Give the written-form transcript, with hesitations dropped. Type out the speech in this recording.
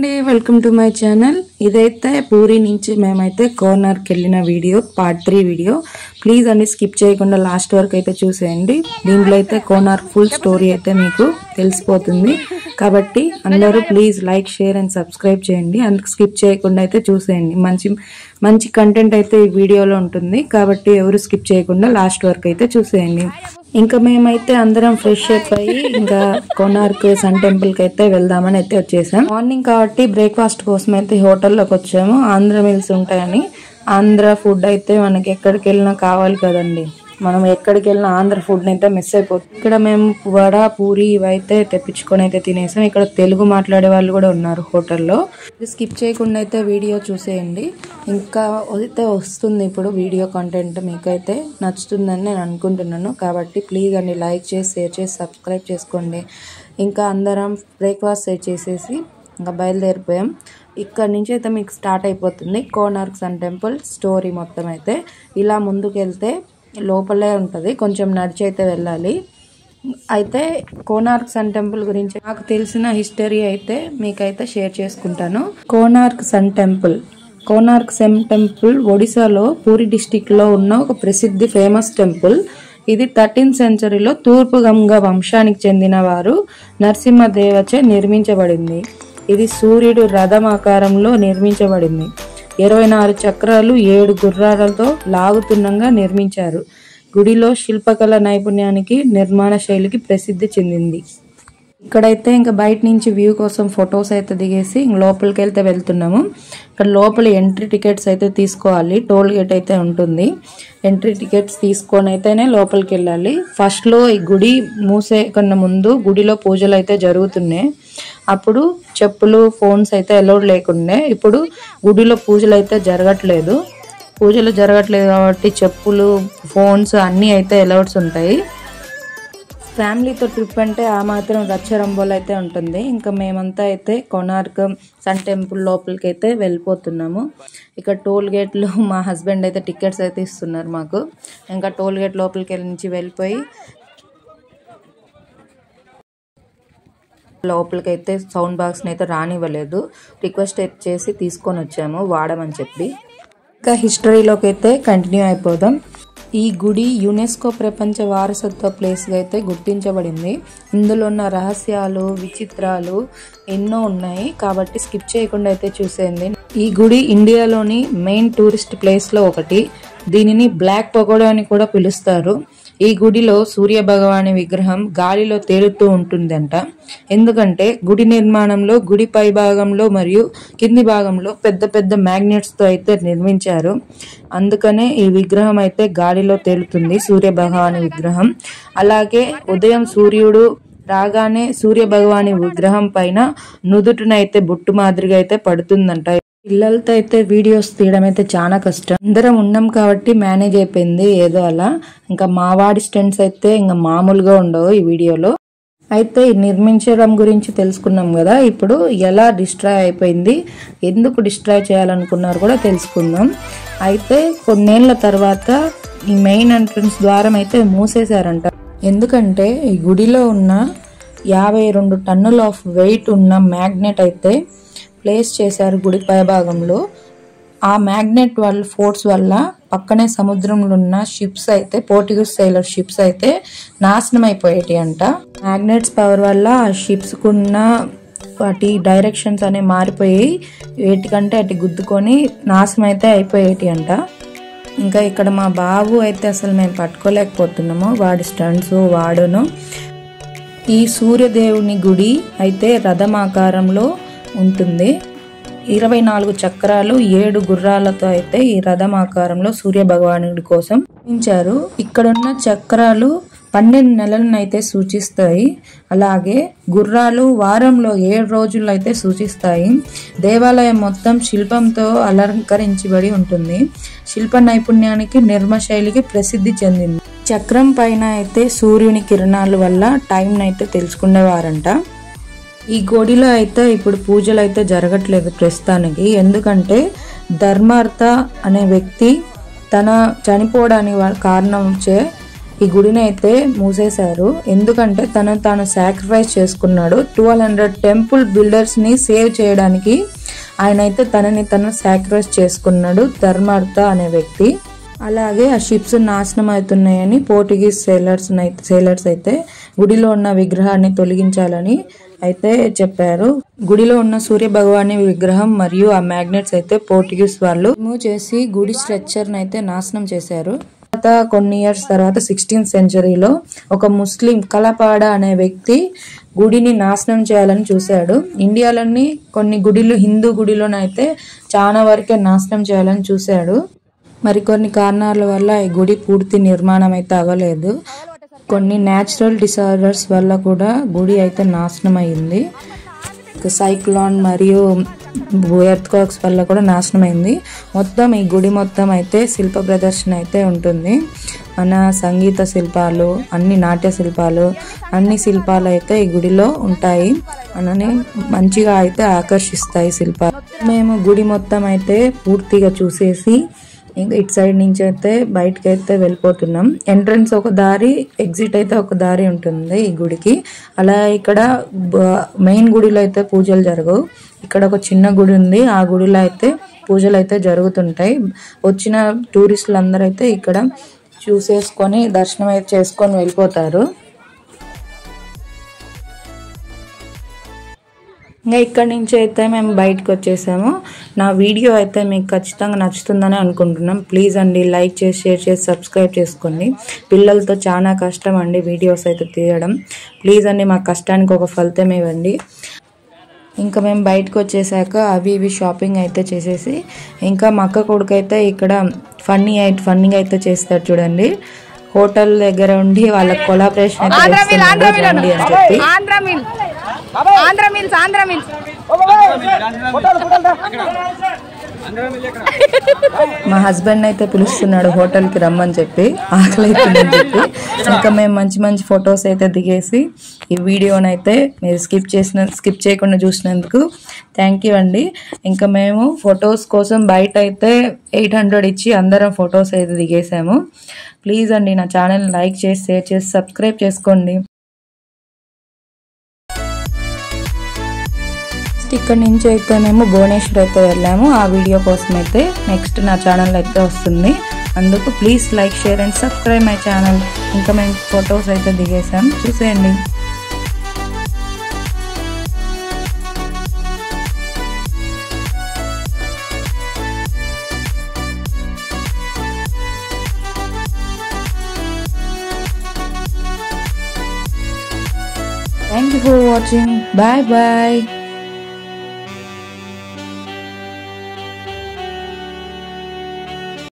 అండి welcome to my channel. ఇదైతే పూరి నుంచి మేమైతే కోనార్క్ వెళ్ళిన వీడియో పార్ట్ 3 వీడియో. ప్లీజ్ అన్ని స్కిప్ చేయకుండా లాస్ట్ వరకు అయితే చూసేయండి. దీంట్లో అయితే కోనార్క్ ఫుల్ స్టోరీ అయితే మీకు తెలిసిపోతుంది కాబట్టి అందరూ please like share and subscribe చేయండి. అందుకు స్కిప్ చేయకుండా అయితే చూసేయండి. మంచి కంటెంట్ అయితే ఈ వీడియోలో ఉంటుంది కాబట్టి ఎవరు స్కిప్ చేయకుండా లాస్ట్ వరకు అయితే చూసేయండి. ఇంకా మేమైతే అందరం ఫ్రెష్ అప్ అయ్యి ఇంకా కోనార్క్ సన్ టెంపుల్ కి అయితే వెళ్దామని అయితే వచ్చేసాం. మార్నింగ్ కాబట్టి బ్రేక్ఫాస్ట్ కోసం అయితే హోటల్లోకి వచ్చాము. ఆంధ్ర మీల్స్ ఉంటాయని. ఆంధ్ర ఫుడ్ అయితే మనకి ఎక్కడికి వెళ్ళినా కావాలి కదండి. మనం ఎక్కడికి వెళ్ళినా ఆంధ్ర ఫుడ్ అయితే మిస్ అయిపోతుంది. ఇక్కడ మేము వడ పూరి ఇవైతే తెప్పించుకొని అయితే తినేసాం. ఇక్కడ తెలుగు మాట్లాడే వాళ్ళు కూడా ఉన్నారు హోటల్లో. స్కిప్ చేయకుండా అయితే వీడియో చూసేయండి. ఇంకా అయితే వస్తుంది ఇప్పుడు వీడియో కంటెంట్ మీకైతే నచ్చుతుందని నేను అనుకుంటున్నాను. కాబట్టి ప్లీజ్ అండి లైక్ చేసి షేర్ చేసి సబ్స్క్రైబ్ చేసుకోండి. ఇంకా అందరం బ్రేక్ఫాస్ట్ చేసేసి ఇంకా బయలుదేరిపోయాం. ఇక్కడ నుంచి అయితే మీకు స్టార్ట్ అయిపోతుంది కోనార్క్ సన్ టెంపుల్ స్టోరీ మొత్తం. అయితే ఇలా ముందుకు వెళ్తే లోపలే ఉంటుంది, కొంచెం నడిచి అయితే వెళ్ళాలి. అయితే కోనార్క్ సన్ టెంపుల్ గురించి నాకు తెలిసిన హిస్టరీ అయితే మీకైతే షేర్ చేసుకుంటాను. కోనార్క్ సన్ టెంపుల్ ఒడిశాలో పూరి డిస్టిక్ లో ఉన్న ఒక ప్రసిద్ధి ఫేమస్ టెంపుల్. ఇది 13th సెంచరీలో తూర్పు గంగ వంశానికి చెందిన వారు నరసింహదేవచే నిర్మించబడింది. ఇది సూర్యుడు రథం ఆకారంలో నిర్మించబడింది. 24 చక్రాలు 7 గుర్రాలతో లాగుతున్నంగా నిర్మించారు. గుడిలో శిల్పకళ నైపుణ్యానికి నిర్మాణ శైలికి ప్రసిద్ధి చెందింది. ఇక్కడైతే ఇంకా బయట నుంచి వ్యూ కోసం ఫొటోస్ అయితే దిగేసి లోపలికి వెళ్తే వెళ్తున్నాము. ఇక్కడ లోపల ఎంట్రీ టికెట్స్ అయితే తీసుకోవాలి. టోల్ గేట్ అయితే ఉంటుంది. ఎంట్రీ టికెట్స్ తీసుకొని అయితేనే లోపలికి వెళ్ళాలి. ఫస్ట్ లో ఈ గుడి మూసే కన్నా ముందు గుడిలో పూజలు అయితే జరుగుతున్నాయి. అప్పుడు చెప్పులు ఫోన్స్ అయితే అలౌడ్ లేకుండే. ఇప్పుడు గుడిలో పూజలు జరగట్లేదు కాబట్టి చెప్పులు ఫోన్స్ అన్నీ అయితే అలౌడ్స్ ఉంటాయి. ఫ్యామిలీతో ట్రిప్ అంటే ఆ మాత్రం రచ్చరంబోలు అయితే ఉంటుంది. ఇంకా మేమంతా అయితే కోనార్క్ సన్ టెంపుల్ లోపలికి అయితే వెళ్ళిపోతున్నాము. ఇక్కడ టోల్ గేట్లో మా హస్బెండ్ అయితే టికెట్స్ అయితే ఇస్తున్నారు మాకు. ఇంకా టోల్ గేట్ లోపలికి నుంచి వెళ్ళిపోయి లోపలికి అయితే సౌండ్ బాక్స్ని అయితే రానివ్వలేదు. రిక్వెస్ట్ చేసి తీసుకొని వచ్చాము వాడమని చెప్పి. ఇంకా హిస్టరీలోకి అయితే కంటిన్యూ అయిపోదాం. ఈ గుడి యునెస్కో ప్రపంచ వారసత్వ ప్లేస్గా అయితే గుర్తించబడింది. ఇందులో ఉన్న రహస్యాలు విచిత్రాలు ఎన్నో ఉన్నాయి కాబట్టి స్కిప్ చేయకుండా అయితే చూసేయండి. ఈ గుడి ఇండియాలోని మెయిన్ టూరిస్ట్ ప్లేస్లో ఒకటి. దీనిని బ్లాక్ పగోడా అని కూడా పిలుస్తారు. ఈ గుడిలో సూర్య భగవాని విగ్రహం గాలిలో తేలుతూ ఉంటుందంట. ఎందుకంటే గుడి నిర్మాణంలో గుడి పై భాగంలో మరియు కింది భాగంలో పెద్ద పెద్ద మ్యాగ్నెట్స్ తో అయితే నిర్మించారు. అందుకనే ఈ విగ్రహం అయితే గాలిలో తేలుతుంది, సూర్య భగవాని విగ్రహం. అలాగే ఉదయం సూర్యుడు రాగానే సూర్య భగవాని విగ్రహం పైన నుదుటినైతే బొట్టు మాదిరిగా అయితే పడుతుందంట. పిల్లలతో అయితే వీడియోస్ తీయడం అయితే చాలా కష్టం. అందరం ఉన్నాం కాబట్టి మేనేజ్ అయిపోయింది ఏదో అలా. ఇంకా మావాడి స్టెంట్స్ అయితే ఇంకా మామూలుగా ఉండవు ఈ వీడియోలో. అయితే నిర్మించడం గురించి తెలుసుకున్నాం కదా. ఇప్పుడు ఎలా డిస్ట్రాయ్ అయిపోయింది, ఎందుకు డిస్ట్రాయ్ చేయాలనుకున్నారు కూడా తెలుసుకుందాం. అయితే కొన్నేళ్ల తర్వాత ఈ మెయిన్ ఎంట్రన్స్ ద్వారం అయితే మూసేశారంట. ఎందుకంటే ఈ గుడిలో ఉన్న 52 టన్నుల ఆఫ్ వెయిట్ ఉన్న మ్యాగ్నెట్ అయితే ప్లేస్ చేశారు గుడి పై భాగంలో. ఆ మ్యాగ్నెట్ వాళ్ళ ఫోర్స్ వల్ల పక్కనే సముద్రంలో ఉన్న షిప్స్ అయితే పోర్చుగీస్ సైలర్ షిప్స్ అయితే నాశనం అయిపోయేటి అంట. మ్యాగ్నెట్స్ పవర్ వల్ల ఆ షిప్స్ కున్న వాటి డైరెక్షన్స్ అనేవి మారిపోయి వేటికంటే అటు గుద్దుకొని నాశనం అయితే అయిపోయేటి అంట. ఇంకా ఇక్కడ మా బాబు అయితే అసలు మేము పట్టుకోలేకపోతున్నాము, వాడి స్టంట్స్ వాడును. ఈ సూర్యదేవుని గుడి అయితే రథం ఆకారంలో ఉంటుంది. 24 చక్రాలు 7 గుర్రాలతో అయితే ఈ రథం ఆకారంలో సూర్య భగవానుడి కోసం నిర్మించారు. ఇక్కడున్న చక్రాలు 12 నెలలను అయితే సూచిస్తాయి. అలాగే గుర్రాలు వారంలో 7 రోజులు అయితే సూచిస్తాయి. దేవాలయం మొత్తం శిల్పంతో అలంకరించబడి ఉంటుంది. శిల్ప నైపుణ్యానికి నిర్మ శైలికి ప్రసిద్ధి చెందింది. చక్రం పైన అయితే సూర్యుని కిరణాల వల్ల టైం అయితే తెలుసుకునేవారంట. ఈ గుడిలో అయితే ఇప్పుడు పూజలు అయితే జరగట్లేదు ప్రస్తుతానికి. ఎందుకంటే ధర్మార్థ అనే వ్యక్తి తన చనిపోవడానికి కారణం ఈ గుడిని అయితే మూసేశారు. ఎందుకంటే తాను సాక్రిఫైస్ చేసుకున్నాడు. 1200 టెంపుల్ బిల్డర్స్ ని సేవ్ చేయడానికి ఆయన అయితే తను సాక్రిఫైస్ చేసుకున్నాడు, ధర్మార్థ అనే వ్యక్తి. అలాగే ఆ షిప్స్ నాశనం అవుతున్నాయని పోర్చుగీస్ సేలర్స్ అయితే గుడిలో ఉన్న విగ్రహాన్ని తొలగించాలని అయితే చెప్పారు. గుడిలో ఉన్న సూర్య భగవాని విగ్రహం మరియు ఆ మ్యాగ్నెట్స్ అయితే పోర్చుగీస్ వాళ్ళు రిమూవ్ చేసి గుడి స్ట్రక్చర్ అయితే నాశనం చేశారు. కొన్ని ఇయర్స్ తర్వాత 16th సెంచరీలో ఒక ముస్లిం కలపాడ అనే వ్యక్తి గుడిని నాశనం చేయాలని చూశాడు. ఇండియాలోని కొన్ని గుడిలు, హిందూ గుడిలోనైతే చాలా వరకే నాశనం చేయాలని చూశాడు. మరికొన్ని కారణాల వల్ల ఈ గుడి పూర్తి నిర్మాణం అయితే అవ్వలేదు. కొన్ని న్యాచురల్ డిసార్డర్స్ వల్ల కూడా గుడి అయితే నాశనం అయింది. సైక్లోన్ మరియు ఎర్త్క్వేక్స్ వల్ల కూడా నాశనం అయింది. మొత్తం ఈ గుడి మొత్తం అయితే శిల్ప ప్రదర్శన అయితే ఉంటుంది. మన సంగీత శిల్పాలు, అన్ని నాట్య శిల్పాలు, అన్ని శిల్పాలు అయితే ఈ గుడిలో ఉంటాయి. మనని మంచిగా అయితే ఆకర్షిస్తాయి శిల్పాలు. మేము గుడి మొత్తం అయితే పూర్తిగా చూసేసి ఇంకా ఇటు సైడ్ నుంచి అయితే బయటకి అయితే వెళ్ళిపోతున్నాం. ఎంట్రన్స్ ఒక దారి, ఎగ్జిట్ అయితే ఒక దారి ఉంటుంది ఈ గుడికి. అలా ఇక్కడ మెయిన్ గుడిలో అయితే పూజలు జరగవు. ఇక్కడ ఒక చిన్న గుడి ఉంది, ఆ గుడిలో అయితే పూజలు అయితే జరుగుతుంటాయి. వచ్చిన టూరిస్టులు అందరూ అయితే ఇక్కడ చూసేసుకొని దర్శనం అయితే చేసుకొని వెళ్ళిపోతారు. ఇంకా ఇక్కడి నుంచి అయితే మేము బయటకు వచ్చేసాము. నా వీడియో అయితే మీకు ఖచ్చితంగా నచ్చుతుందని అనుకుంటున్నాం. ప్లీజ్ అండి లైక్ చేసి, షేర్ చేసి, సబ్స్క్రైబ్ చేసుకోండి. పిల్లలతో చాలా కష్టం అండి వీడియోస్ అయితే తీయడం. ప్లీజ్ అండి మా కష్టానికి ఒక ఫలితం ఇవ్వండి. ఇంకా మేము బయటకు వచ్చేసాక అవి ఇవి షాపింగ్ అయితే చేసేసి ఇంకా మా అక్క కొడుకు అయితే ఇక్కడ ఫన్నింగ్ అయితే చేస్తారు చూడండి. హోటల్ దగ్గర ఉండి వాళ్ళ కొలాబరేషన్ అయితే రండి అని చెప్పి మా హస్బెండ్ అయితే పిలుస్తున్నాడు హోటల్ కి రమ్మని చెప్పి, ఆకలి అవుతుందని చెప్పి. ఇంకా మేము మంచి మంచి ఫొటోస్ అయితే దిగేసి ఈ వీడియోనైతే మీరు స్కిప్ చేయకుండా చూసినందుకు థ్యాంక్ యూ అండి. ఇంకా మేము ఫొటోస్ కోసం బయట అయితే 800 ఇచ్చి అందరం ఫొటోస్ అయితే దిగేసాము. ప్లీజ్ అండి నా ఛానల్ లైక్ చేసి, షేర్ చేసి, సబ్స్క్రైబ్ చేసుకోండి. ఇక్కడ నుంచి అయితే మేము భువనేశ్వర్ అయితే వెళ్ళాము. ఆ వీడియో కోసం అయితే నెక్స్ట్ నా ఛానల్ అయితే వస్తుంది. అందుకు please like, share and subscribe my channel. ఇంకా మేము ఫొటోస్ అయితే దిగేసాం, చూసేయండి. Thank you for watching. Bye bye.